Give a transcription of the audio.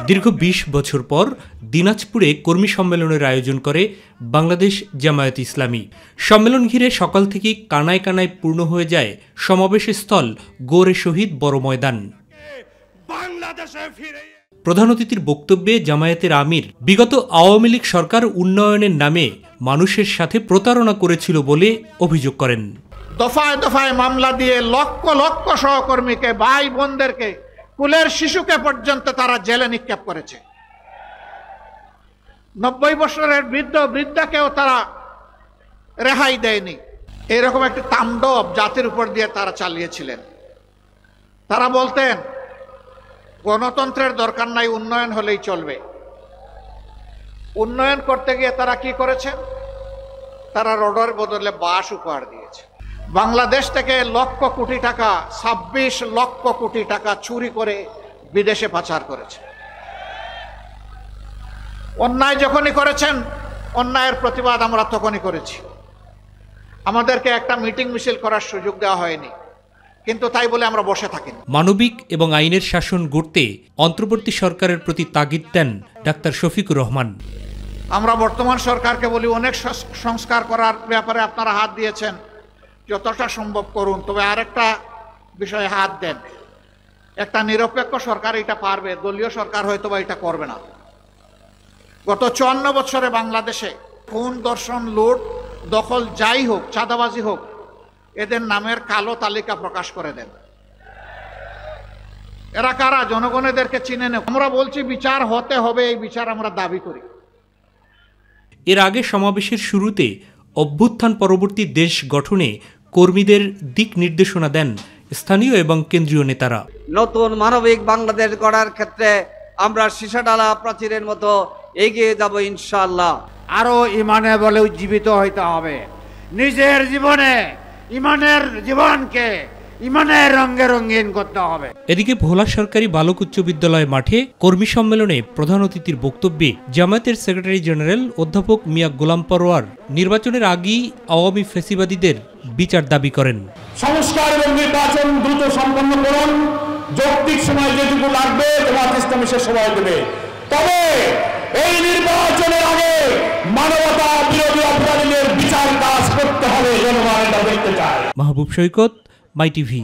দীর্ঘ ২০ বছর পর দিনাজপুরে কর্মী সম্মেলনের আয়োজন করে বাংলাদেশ জামায়াতে ইসলামী। সম্মেলন ঘিরে সকাল থেকে কানায় কানায় পূর্ণ হয়ে যায় সমাবেশ স্থল গোরে শহীদ বড় ময়দান। প্রধান অতিথির বক্তব্যে জামায়াতের আমির বিগত আওয়ামী লীগ সরকার উন্নয়নের নামে মানুষের সাথে প্রতারণা করেছিল বলে অভিযোগ করেন। দফায় দফায় মামলা দিয়ে লক্ষ লক্ষ সহকর্মীকে, ভাই বোনদেরকে, কুলের শিশুকে পর্যন্ত তারা জেলে নিক্ষেপ করেছে। ৯০ বছরের বৃদ্ধাকেও তারা রেহাই দেয়নি। এরকম একটি তাণ্ডব জাতির উপর দিয়ে তারা চালিয়েছিলেন। তারা বলতেন গণতন্ত্রের দরকার নাই, উন্নয়ন হলেই চলবে। উন্নয়ন করতে গিয়ে তারা কি করেছেন? তারা রডের বদলে বাঁশ উপহার দিয়েছে। বাংলাদেশ থেকে লক্ষ কোটি টাকা, ২৬ লক্ষ কোটি টাকা চুরি করে বিদেশে পাচার করেছে। অন্যায় যখনই করেছেন, অন্যায়ের প্রতিবাদ আমরা তখনই করেছি। আমাদেরকে একটা মিটিং মিছিল করার সুযোগ দেওয়া হয়নি, কিন্তু তাই বলে আমরা বসে থাকিনি। মানবিক এবং আইনের শাসন গড়তে অন্তর্বর্তী সরকারের প্রতি তাগিদ দেন ডাক্তার শফিকুর রহমান। আমরা বর্তমান সরকারকে বলি, অনেক সংস্কার করার ব্যাপারে আপনারা হাত দিয়েছেন, যতটা সম্ভব করুন, তবে আরেকটা বিষয়ে হাত দেন। একটা নিরপেক্ষ সরকার এটা পারবে, দলীয় সরকার হয়তো বা এটা করবে না। গত ৫৪ বছরে বাংলাদেশে খুন, ধর্ষণ, লুট, দখল যাই হোক, চাঁদাবাজি হোক, এদের নামের কালো তালিকা প্রকাশ করে দেন। এরা কারা? জনগণ এদেরকে চিনে নেই। আমরা বলছি বিচার হতে হবে, এই বিচার আমরা দাবি করি। এর আগে সমাবেশের শুরুতে অভ্যুত্থান পরবর্তী দেশ গঠনে কর্মীদের দিক নির্দেশনা দেন স্থানীয় এবং কেন্দ্রীয় নেতারা। নতুন মানবিক বাংলাদেশ গড়ার ক্ষেত্রে আমরা সীসাডালা প্রাচীরের মতো এগিয়ে যাব ইনশাআল্লাহ। আরো ইমানে বলে উজ্জীবিত হইতে হবে। নিজের জীবনে ইমানের জীবনকে ইমানের রঙে রঙিন করতে হবে। এদিকে ভোলা সরকারি বালক উচ্চ বিদ্যালয় মাঠে কর্মী সম্মেলনে প্রধান অতিথির বক্তব্যে জামায়াতের সেক্রেটারি জেনারেল অধ্যাপক মিয়া গোলাম পরোয়ার নির্বাচনের আগেই আওয়ামী ফ্যাসিবাদীদের বিচার দাবি করেন। সংস্কার এবং নির্বাচন দ্রুত সম্পন্ন করুন। যৌক্তিক সময় যেটুকু লাগবে জামায়াত ইসলামী সে সময় দেবে, তবে এই নির্বাচনের আগে মানবতা বিরোধী অপরাধীদের বিচার কাজ করতে হবে। জনগণ এটা দেখতে চায়। মাহবুব সৈকত, মাই টিভি।